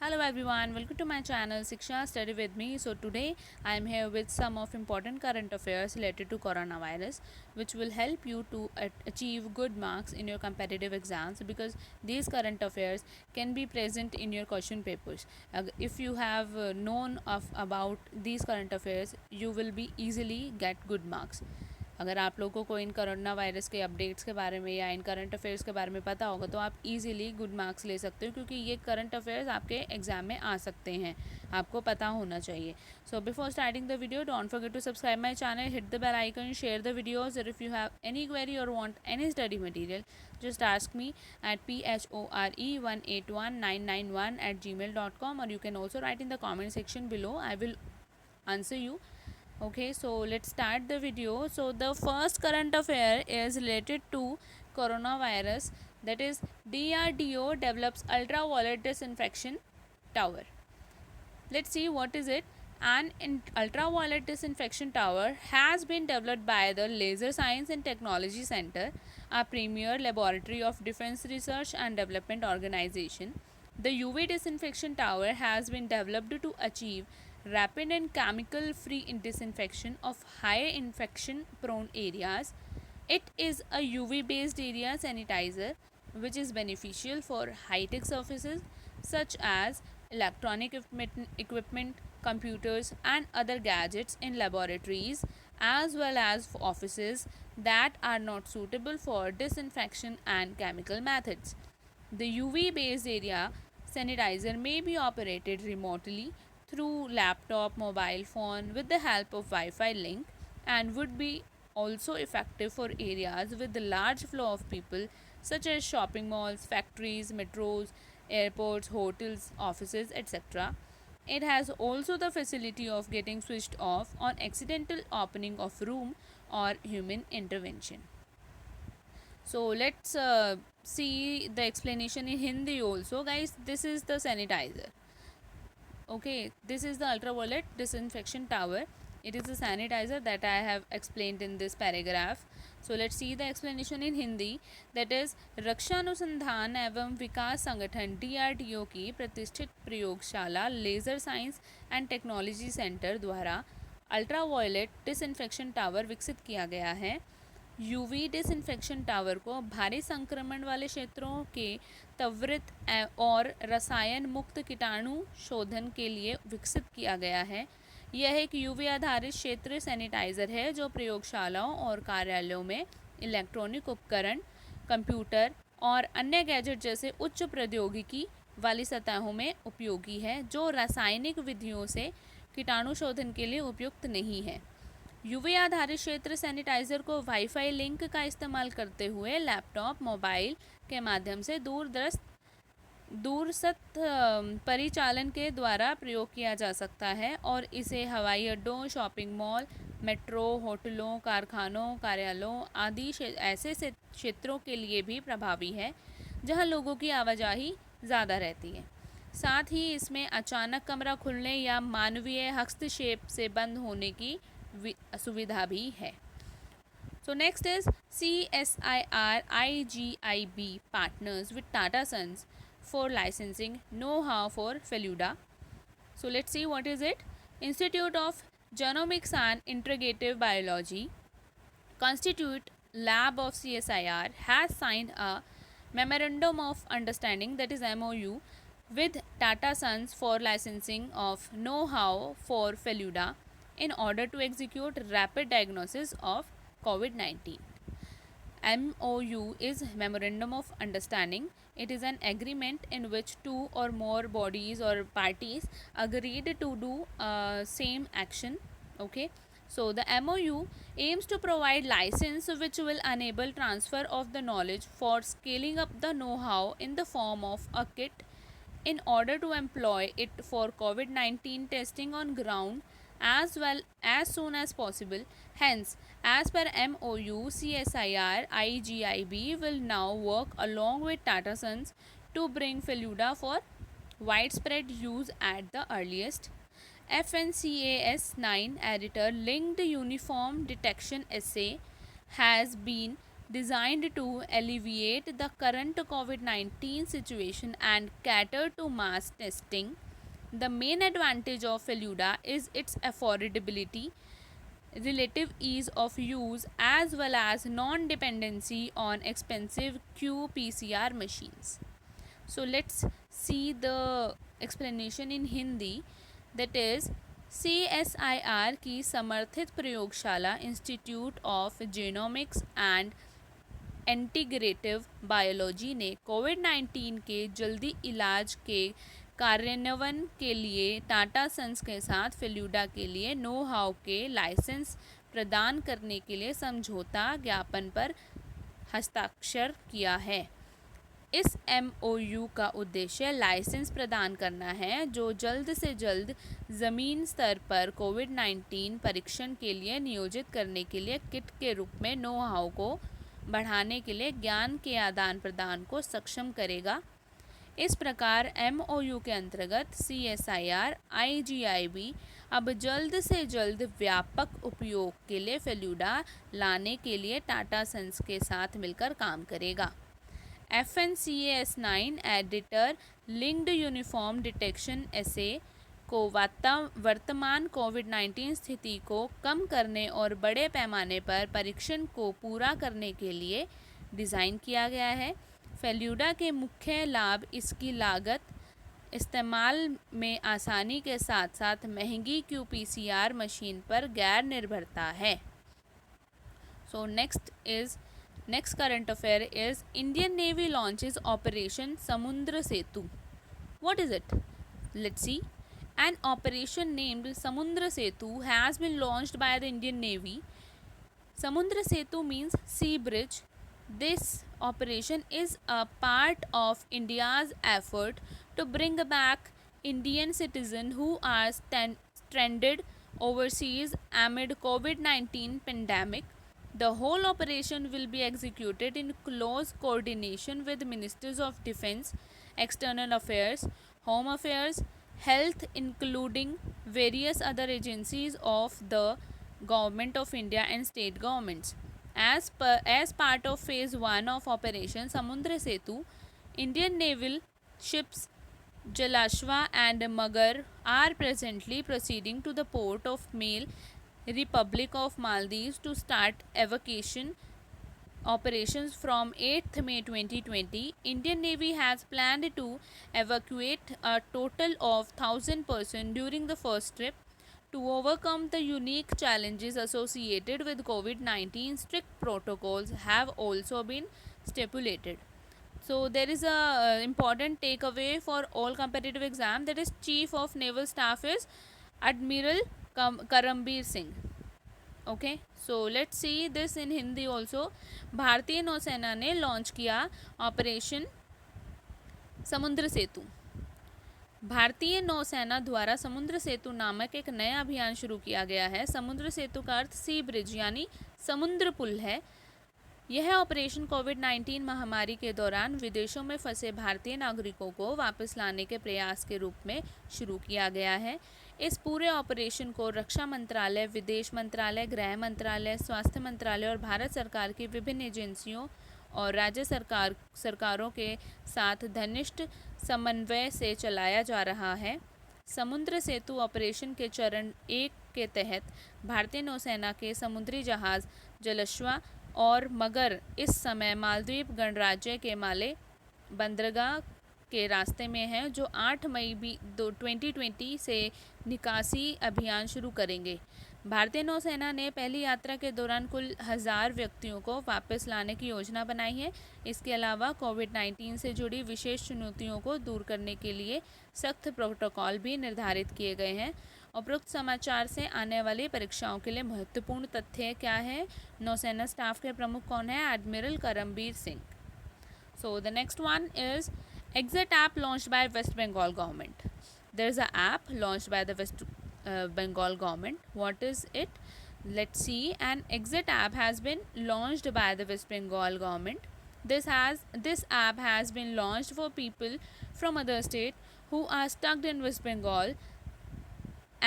Hello everyone, welcome to my channel Siksha Study with me. So today I am here with some of important current affairs related to coronavirus which will help you to achieve good marks in your competitive exams because these current affairs can be present in your question papers. If you have known of about these current affairs, you will be easily get good marks. अगर आप लोगों को इन corona virus के updates के बारे में या इन current affairs के बारे में पता होगा तो आप इजीली गुड मार्क्स ले सकते हो क्योंकि ये करंट अफेयर्स आपके एग्जाम में आ सकते हैं, आपको पता होना चाहिए. So before starting the video don't forget to subscribe my channel, hit the bell icon, share the videos, और if you have any query और want any study material just ask me at phore1819991@gmail.com, or you can also write in the comment section below. I will answer you. Okay, so let's start the video. So the first current affair is related to coronavirus, that is DRDO develops ultraviolet disinfection tower. Let's see what is it. An ultraviolet disinfection tower has been developed by the Laser Science and Technology Center, a premier laboratory of defense research and development organization. The UV disinfection tower has been developed to achieve rapid and chemical free disinfection of high infection prone areas. It is a UV based area sanitizer which is beneficial for high tech surfaces such as electronic equipment, computers, and other gadgets in laboratories as well as offices that are not suitable for disinfection and chemical methods. The UV based area sanitizer may be operated remotely through laptop, mobile phone with the help of Wi-Fi link, and would be also effective for areas with a large flow of people such as shopping malls, factories, metros, airports, hotels, offices, etc. It has also the facility of getting switched off on accidental opening of room or human intervention. So let's see the explanation in Hindi also, guys. This is the sanitizer. Okay, this is the ultraviolet disinfection tower. It is a sanitizer that I have explained in this paragraph. So let's see the explanation in Hindi. That is, रक्षा अनुसंधान एवं विकास संगठन DRDO की प्रतिष्ठित प्रयोगशाला laser science and technology centre द्वारा ultraviolet disinfection tower विकसित किया गया है. यूवी डिसइंफेक्शन टावर को भारी संक्रमण वाले क्षेत्रों के त्वरित और रसायन मुक्त कीटाणु शोधन के लिए विकसित किया गया है. यह एक यूवी आधारित क्षेत्र सैनिटाइज़र है जो प्रयोगशालाओं और कार्यालयों में इलेक्ट्रॉनिक उपकरण, कंप्यूटर और अन्य गैजेट जैसे उच्च प्रौद्योगिकी वाली सतहों में उपयोगी है जो रासायनिक विधियों से कीटाणु शोधन के लिए उपयुक्त नहीं है. यूवी आधारित क्षेत्र सैनिटाइज़र को वाईफाई लिंक का इस्तेमाल करते हुए लैपटॉप, मोबाइल के माध्यम से दूरस्थ परिचालन के द्वारा प्रयोग किया जा सकता है और इसे हवाई अड्डों, शॉपिंग मॉल, मेट्रो, होटलों, कारखानों, कार्यालयों आदि ऐसे क्षेत्रों के लिए भी प्रभावी है जहां लोगों की आवाजाही ज़्यादा रहती है. साथ ही इसमें अचानक कमरा खुलने या मानवीय हस्तक्षेप से बंद होने की सुविधा भी है. So next is CSIR IGIB partners with Tata Sons for licensing know-how for Feluda. So let's see what is it. Institute of Genomics and Integrative Biology, Constitute Lab of CSIR, has signed a Memorandum of Understanding, that is MOU, with Tata Sons for licensing of know-how for Feluda in order to execute rapid diagnosis of COVID-19. MOU is Memorandum of Understanding. It is an agreement in which two or more bodies or parties agreed to do same action. Okay, so the MOU aims to provide license which will enable transfer of the knowledge for scaling up the know-how in the form of a kit in order to employ it for COVID-19 testing on ground as well as soon as possible. Hence, as per MOU, CSIR IGIB will now work along with Tata Sons to bring Feluda for widespread use at the earliest. FNCAS 9 editor linked uniform detection assay has been designed to alleviate the current COVID-19 situation and cater to mass testing. The main advantage of Feluda is its affordability, relative ease of use, as well as non dependency on expensive qPCR machines. So let's see the explanation in Hindi, that is CSIR की समर्थित प्रयोगशाला institute of genomics and integrative biology ने कोविड-19 के जल्दी इलाज के कार्यान्वयन के लिए टाटा सन्स के साथ फेल्यूडा के लिए नो हाउ के लाइसेंस प्रदान करने के लिए समझौता ज्ञापन पर हस्ताक्षर किया है। इस MOU का उद्देश्य लाइसेंस प्रदान करना है जो जल्द से जल्द ज़मीन स्तर पर कोविड-19 परीक्षण के लिए नियोजित करने के लिए किट के रूप में नो हाउ को बढ़ाने के लिए ज्ञान के आदान प्रदान को सक्षम करेगा। इस प्रकार MOU के अंतर्गत CSIR IGIB अब जल्द से जल्द व्यापक उपयोग के लिए फेल्यूडा लाने के लिए टाटा सन्स के साथ मिलकर काम करेगा। FNCAS9 editor linked uniform detection assay को वर्तमान कोविड-19 स्थिति को कम करने और बड़े पैमाने पर परीक्षण को पूरा करने के लिए डिज़ाइन किया गया है। फेल्यूडा के मुख्य लाभ इसकी लागत, इस्तेमाल में आसानी के साथ साथ महंगी qPCR मशीन पर गैर निर्भरता है। सो next current affair is Indian Navy launches Operation Samundra Setu. What is it? Let's see. An operation named Samundra Setu has been launched by the Indian Navy. Samundra Setu means sea bridge. This operation is a part of India's effort to bring back Indian citizens who are stranded overseas amid COVID-19 pandemic. The whole operation will be executed in close coordination with Ministers of Defence, External Affairs, Home Affairs, Health, including various other agencies of the Government of India and state governments. As part of Phase 1 of Operation Samundra Setu, Indian naval ships Jalashwa and Magar are presently proceeding to the port of Male, Republic of Maldives to start evacuation operations from 8th May 2020. Indian Navy has planned to evacuate a total of 1,000 persons during the first trip. To overcome the unique challenges associated with COVID-19, strict protocols have also been stipulated. So there is a important takeaway for all competitive exam, that is Chief of Naval Staff is Admiral Karambir Singh. Okay, so let's see this in Hindi also. भारतीय नौसेना ने launch किया operation समुद्र सेतु। भारतीय नौसेना द्वारा समुद्र सेतु नामक एक नया अभियान शुरू किया गया है। समुद्र सेतु का अर्थ सी ब्रिज यानी समुद्र पुल है। यह ऑपरेशन कोविड-19 महामारी के दौरान विदेशों में फंसे भारतीय नागरिकों को वापस लाने के प्रयास के रूप में शुरू किया गया है। इस पूरे ऑपरेशन को रक्षा मंत्रालय, विदेश मंत्रालय, गृह मंत्रालय, स्वास्थ्य मंत्रालय और भारत सरकार की विभिन्न एजेंसियों और राज्य सरकारों के साथ घनिष्ठ समन्वय से चलाया जा रहा है। समुद्र सेतु ऑपरेशन के चरण 1 के तहत भारतीय नौसेना के समुद्री जहाज जलश्वा और मगर इस समय मालदीव गणराज्य के माले बंदरगाह के रास्ते में हैं, जो 8 मई 2020 से निकासी अभियान शुरू करेंगे। भारतीय नौसेना ने पहली यात्रा के दौरान कुल 1000 व्यक्तियों को वापस लाने की योजना बनाई है। इसके अलावा कोविड-19 से जुड़ी विशेष चुनौतियों को दूर करने के लिए सख्त प्रोटोकॉल भी निर्धारित किए गए हैं। उपरोक्त समाचार से आने वाली परीक्षाओं के लिए महत्वपूर्ण तथ्य क्या है? नौसेना स्टाफ के प्रमुख कौन है? Admiral Karambir Singh. So the next one is Exit app launched by West Bengal government. There is an app launched by the West Bengal government. What is it? Let's see. An Exit app has been launched by the West Bengal government. This app has been launched for people from other states who are stuck in West Bengal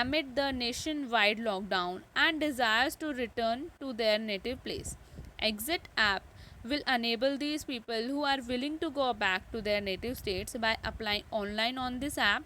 amid the nationwide lockdown and desires to return to their native place. Exit app will enable these people who are willing to go back to their native states by applying online on this app.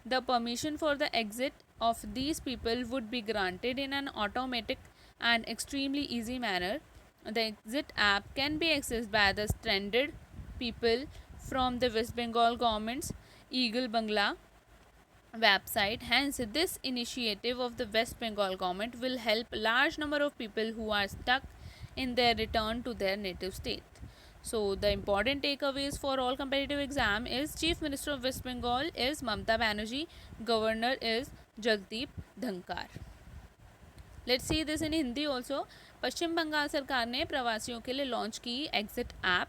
The permission for the exit of these people would be granted in an automatic and extremely easy manner. The exit app can be accessed by the stranded people from the West Bengal government's Eagle Bangla website. Hence, this initiative of the West Bengal government will help large number of people who are stuck in their return to their native state. So, the important takeaways for all competitive exam is Chief Minister of West Bengal is Mamata Banerjee, Governor is Jagdeep Dhankar. Let's see this in Hindi also. Paschim Bangal सरकार ने प्रवासियों के लिए launch की exit app.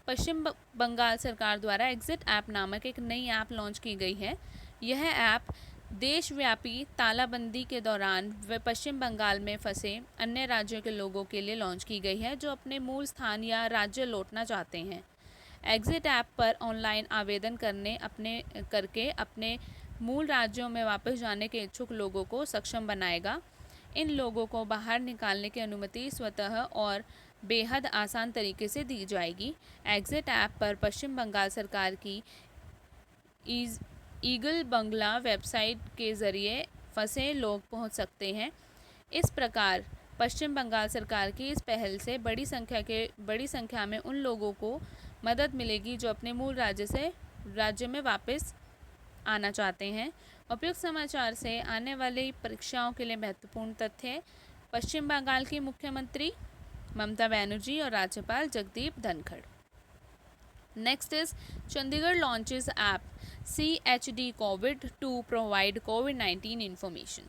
पश्चिम बंगाल सरकार द्वारा exit app नामक एक नई ऐप लॉन्च की गई है. यह ऐप देशव्यापी तालाबंदी के दौरान व पश्चिम बंगाल में फंसे अन्य राज्यों के लोगों के लिए लॉन्च की गई है जो अपने मूल स्थान या राज्य लौटना चाहते हैं. एग्जिट ऐप पर ऑनलाइन आवेदन करके अपने मूल राज्यों में वापस जाने के इच्छुक लोगों को सक्षम बनाएगा. इन लोगों को बाहर निकालने की अनुमति स्वतः और बेहद आसान तरीके से दी जाएगी. एग्जिट ऐप पर पश्चिम बंगाल सरकार की ईगल बंगला वेबसाइट के ज़रिए फंसे लोग पहुंच सकते हैं. इस प्रकार पश्चिम बंगाल सरकार की इस पहल से बड़ी संख्या में उन लोगों को मदद मिलेगी जो अपने मूल राज्य में वापस आना चाहते हैं. उपयुक्त समाचार से आने वाली परीक्षाओं के लिए महत्वपूर्ण तथ्य. पश्चिम बंगाल की मुख्यमंत्री ममता बनर्जी और राज्यपाल Jagdeep Dhankhar. Next is Chandigarh launches app CHD COVID to provide COVID-19 information.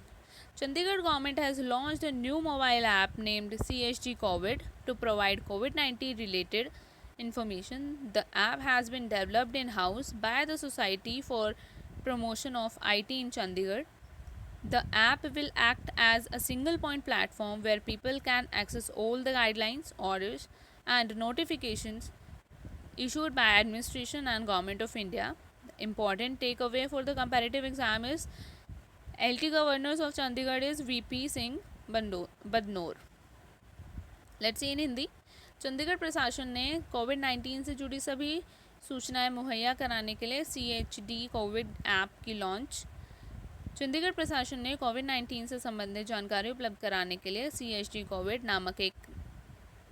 Chandigarh government has launched a new mobile app named CHD COVID to provide COVID-19 related information. The app has been developed in-house by the Society for Promotion of IT in Chandigarh. The app will act as a single point platform where people can access all the guidelines, orders and notifications issued by administration and government of India. The important takeaway for the comparative exam is LT governors of Chandigarh is VP Singh Badnoor. Let's see in Hindi. Chandigarh प्रशासन ने कोविड-19 से जुड़ी सभी सूचनाएं मुहैया कराने के लिए CHD कोविड ऐप की लॉन्च. चंडीगढ़ प्रशासन ने कोविड-19 से संबंधित जानकारी उपलब्ध कराने के लिए CHD कोविड नामक एक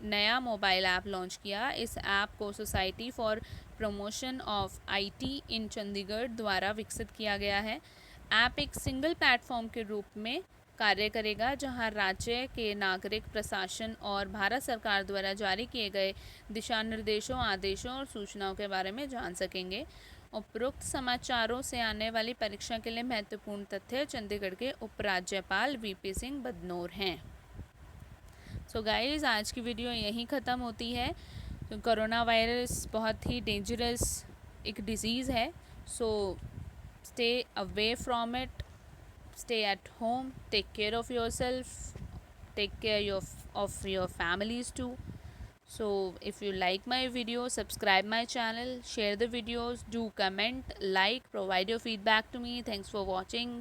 नया मोबाइल ऐप लॉन्च किया. इस ऐप को society for promotion of IT इन चंडीगढ़ द्वारा विकसित किया गया है. ऐप एक सिंगल प्लेटफॉर्म के रूप में कार्य करेगा जहां राज्य के नागरिक प्रशासन और भारत सरकार द्वारा जारी किए गए दिशा निर्देशों, आदेशों और सूचनाओं के बारे में जान सकेंगे. उपरोक्त समाचारों से आने वाली परीक्षा के लिए महत्वपूर्ण तथ्य चंडीगढ़ के उपराज्यपाल VP सिंह बदनौर हैं. सो गाइस, आज की वीडियो यहीं ख़त्म होती है. तो कोरोना वायरस बहुत ही डेंजरस एक डिज़ीज़ है. So stay away from it, stay at home, take care of yourself, take care of your families too. So if you like my video, subscribe my channel, share the videos, do comment, like, provide your feedback to me. Thanks for watching.